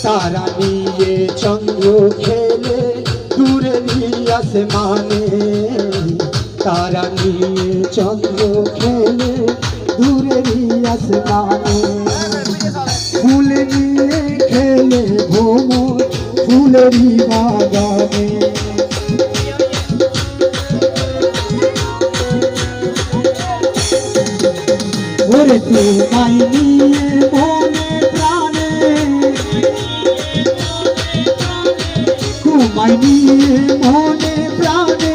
तारा निये चंद्र खेले दूरे आसमाने तारा निये चंद्र खेले दूरे आसमाने फूल निये खेले भोमर फूलेरी बागाने ওরে তোমায় নিয়ে মনে প্রাণে তোমায় নিয়ে মনে প্রাণে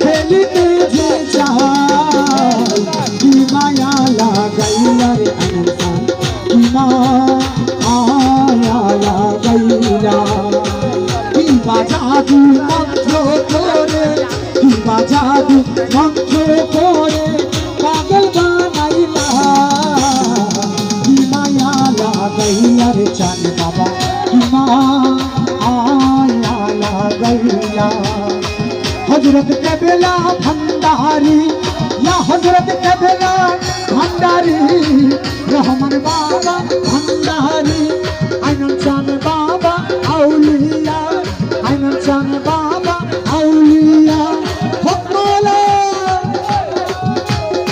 খেলিতে যে চাই কি মায়া লাগাইলা রে ইনসান কি মায়া লাগাইলা কি বাজাদু মন্ত্র করে কি বাজাদু মন্ত্র করে পাগল বানাইলা কি মায়া লাগাইলা রে চান বাবা কি মায়া লাগাইলা हजरत केबला भंडारी या हजरत केबला भंडारी रहमान बाबा